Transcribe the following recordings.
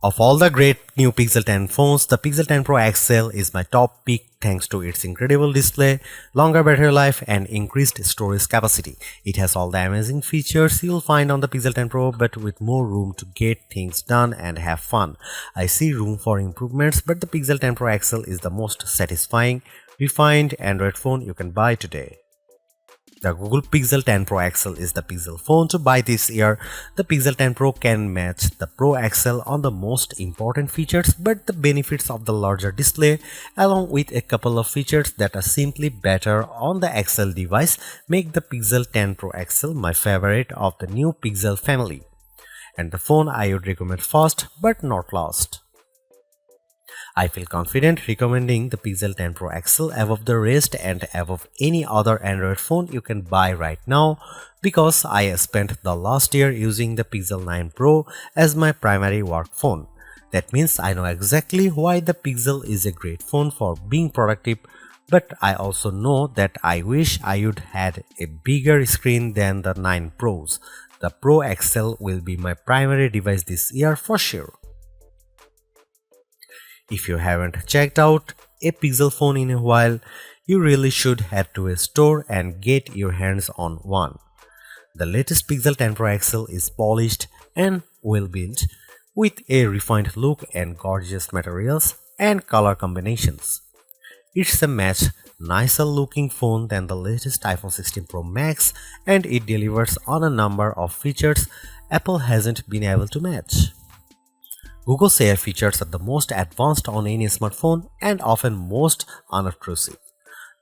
Of all the great new Pixel 10 phones, the Pixel 10 Pro XL is my top pick thanks to its incredible display, longer battery life and increased storage capacity. It has all the amazing features you'll find on the Pixel 10 Pro but with more room to get things done and have fun. I see room for improvements, but the Pixel 10 Pro XL is the most satisfying, refined Android phone you can buy today. The Google Pixel 10 Pro XL is the Pixel phone to buy this year. The Pixel 10 Pro can match the Pro XL on the most important features, but the benefits of the larger display, along with a couple of features that are simply better on the XL device, make the Pixel 10 Pro XL my favorite of the new Pixel family, and the phone I would recommend first but not last. I feel confident recommending the Pixel 10 Pro XL above the rest and above any other Android phone you can buy right now because I spent the last year using the Pixel 9 Pro as my primary work phone. That means I know exactly why the Pixel is a great phone for being productive, but I also know that I wish I would had a bigger screen than the 9 Pros. The Pro XL will be my primary device this year for sure. If you haven't checked out a Pixel phone in a while, you really should head to a store and get your hands on one. The latest Pixel 10 Pro XL is polished and well built with a refined look and gorgeous materials and color combinations. It's a much nicer looking phone than the latest iPhone 16 Pro Max, and it delivers on a number of features Apple hasn't been able to match. Google's AI features are the most advanced on any smartphone and often most unobtrusive.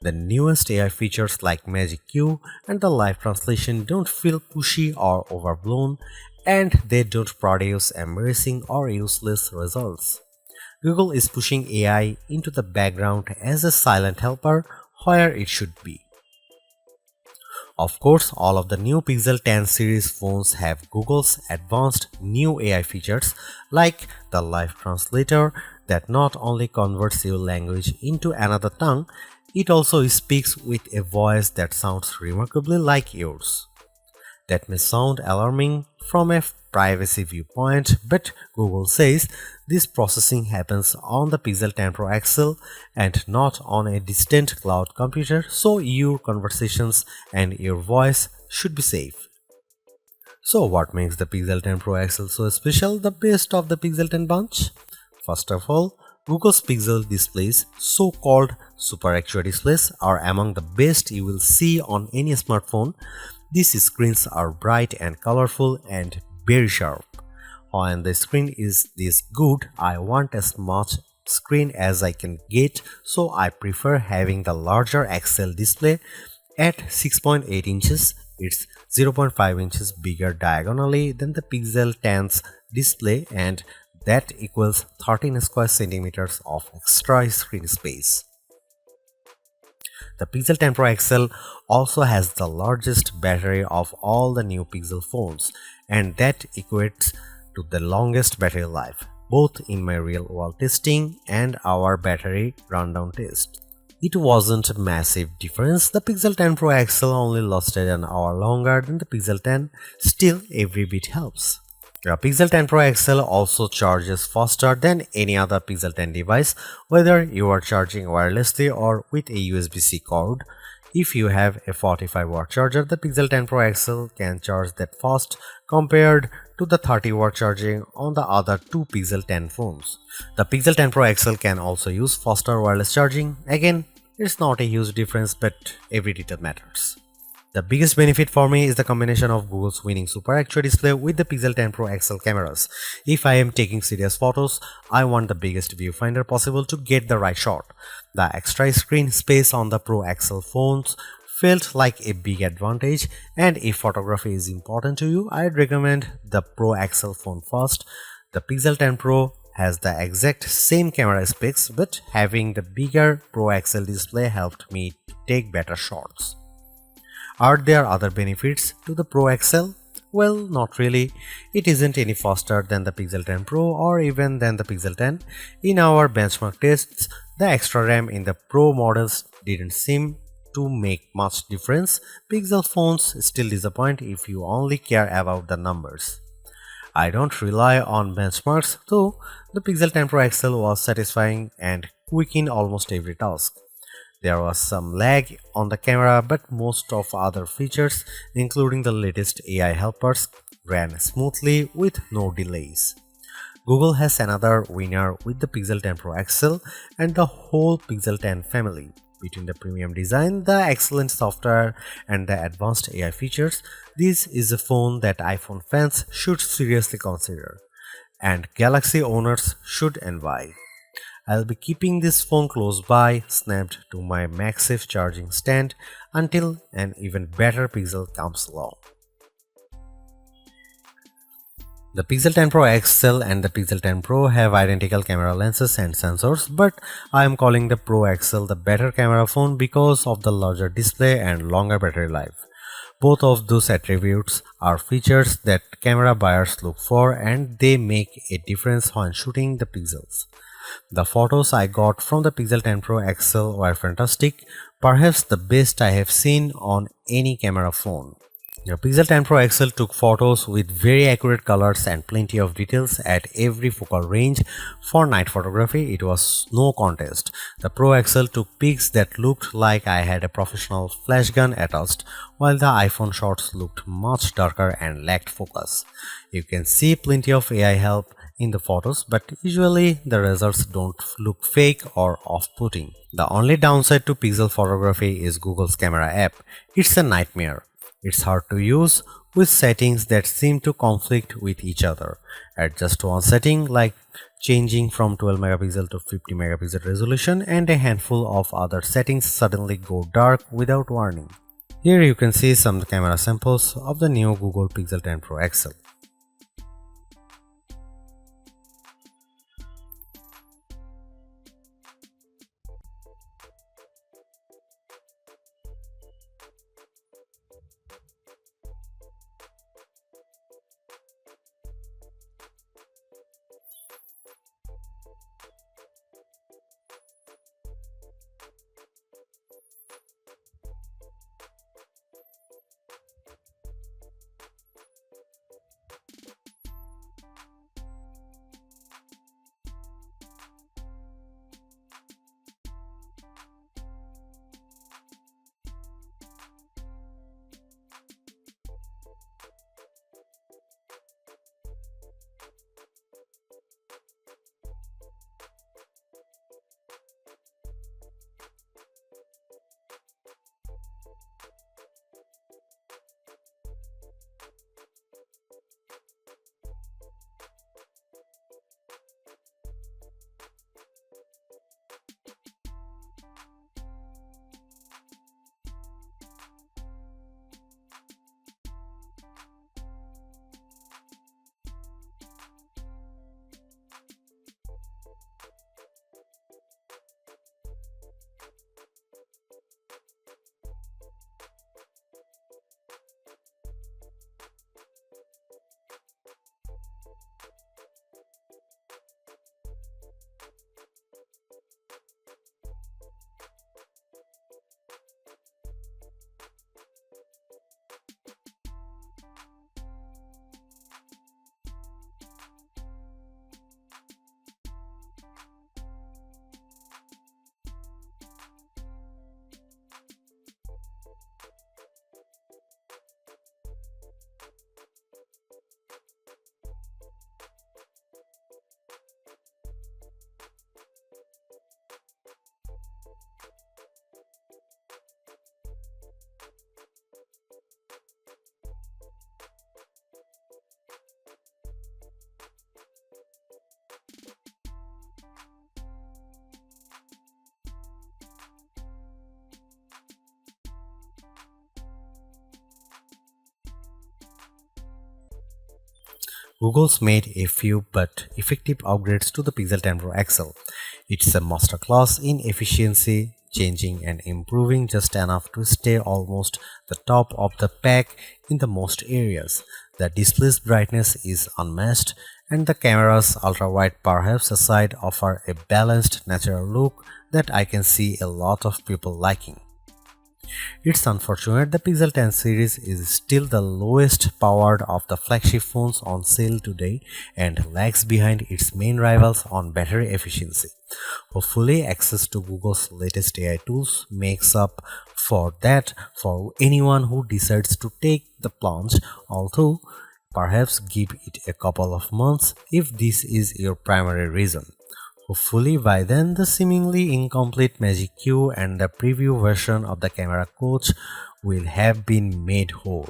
The newest AI features like Magic Q and the live translation don't feel pushy or overblown, and they don't produce embarrassing or useless results. Google is pushing AI into the background as a silent helper where it should be. Of course, all of the new Pixel 10 series phones have Google's advanced new AI features like the live translator that not only converts your language into another tongue, it also speaks with a voice that sounds remarkably like yours. That may sound alarming from a privacy viewpoint, but Google says this processing happens on the Pixel 10 Pro XL and not on a distant cloud computer, so your conversations and your voice should be safe. So what makes the Pixel 10 Pro XL so special, the best of the Pixel 10 bunch? First of all, Google's Pixel displays, so-called Super Actua displays, are among the best you will see on any smartphone. These screens are bright and colorful and very sharp. When the screen is this good, I want as much screen as I can get, so I prefer having the larger XL display at 6.8 inches. It's 0.5 inches bigger diagonally than the Pixel 10's display, and that equals 13 square centimeters of extra screen space. The Pixel 10 Pro XL also has the largest battery of all the new Pixel phones, and that equates to the longest battery life, both in my real-world testing and our battery rundown test. It wasn't a massive difference. The Pixel 10 Pro XL only lasted an hour longer than the Pixel 10, still every bit helps. The Pixel 10 Pro XL also charges faster than any other Pixel 10 device, whether you are charging wirelessly or with a USB-C cord. If you have a 45-watt charger, the Pixel 10 Pro XL can charge that fast compared to the 30-watt charging on the other two Pixel 10 phones. The Pixel 10 Pro XL can also use faster wireless charging. Again, it's not a huge difference, but every detail matters. The biggest benefit for me is the combination of Google's winning Super Actua display with the Pixel 10 Pro XL cameras. If I am taking serious photos, I want the biggest viewfinder possible to get the right shot. The extra screen space on the Pro XL phones felt like a big advantage, and if photography is important to you, I'd recommend the Pro XL phone first. The Pixel 10 Pro has the exact same camera specs, but having the bigger Pro XL display helped me to take better shots. Are there other benefits to the Pro XL? Well, not really. It isn't any faster than the Pixel 10 Pro or even than the Pixel 10. In our benchmark tests, the extra RAM in the Pro models didn't seem to make much difference. Pixel phones still disappoint if you only care about the numbers. I don't rely on benchmarks, though the Pixel 10 Pro XL was satisfying and quick in almost every task. There was some lag on the camera, but most of other features, including the latest AI helpers, ran smoothly with no delays. Google has another winner with the Pixel 10 Pro XL and the whole Pixel 10 family. Between the premium design, the excellent software, and the advanced AI features, this is a phone that iPhone fans should seriously consider, and Galaxy owners should envy. I'll be keeping this phone close by, snapped to my MagSafe charging stand until an even better Pixel comes along. The Pixel 10 Pro XL and the Pixel 10 Pro have identical camera lenses and sensors, but I am calling the Pro XL the better camera phone because of the larger display and longer battery life. Both of those attributes are features that camera buyers look for, and they make a difference when shooting the pixels. The photos I got from the Pixel 10 Pro XL were fantastic, perhaps the best I have seen on any camera phone. The Pixel 10 Pro XL took photos with very accurate colors and plenty of details at every focal range. For night photography, it was no contest. The Pro XL took pics that looked like I had a professional flash gun attached, while the iPhone shots looked much darker and lacked focus. You can see plenty of AI help in the photos, but usually the results don't look fake or off-putting. The only downside to Pixel photography is Google's camera app. It's a nightmare. It's hard to use with settings that seem to conflict with each other. Adjust one setting like changing from 12 megapixel to 50 megapixel resolution, and a handful of other settings suddenly go dark without warning. Here you can see some camera samples of the new Google Pixel 10 Pro XL. Google's made a few but effective upgrades to the Pixel 10 Pro XL. It's a masterclass in efficiency, changing and improving just enough to stay almost the top of the pack in the most areas. The display's brightness is unmatched, and the camera's ultra-wide perhaps aside offer a balanced natural look that I can see a lot of people liking. It's unfortunate the Pixel 10 series is still the lowest powered of the flagship phones on sale today and lags behind its main rivals on battery efficiency. Hopefully, access to Google's latest AI tools makes up for that for anyone who decides to take the plunge, although perhaps give it a couple of months if this is your primary reason. Hopefully by then the seemingly incomplete Magic Q and the preview version of the camera coach will have been made whole.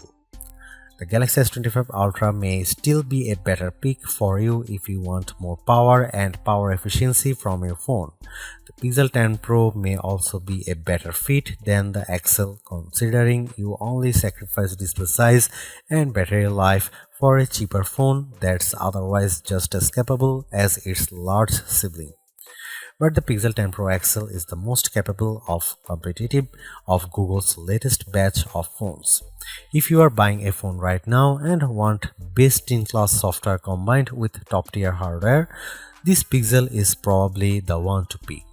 The Galaxy S25 Ultra may still be a better pick for you if you want more power and power efficiency from your phone. The Pixel 10 Pro may also be a better fit than the XL considering you only sacrifice display size and battery life for a cheaper phone that's otherwise just as capable as its large sibling. But the Pixel 10 Pro XL is the most capable of competitive of Google's latest batch of phones. If you are buying a phone right now and want best-in-class software combined with top-tier hardware, this Pixel is probably the one to pick.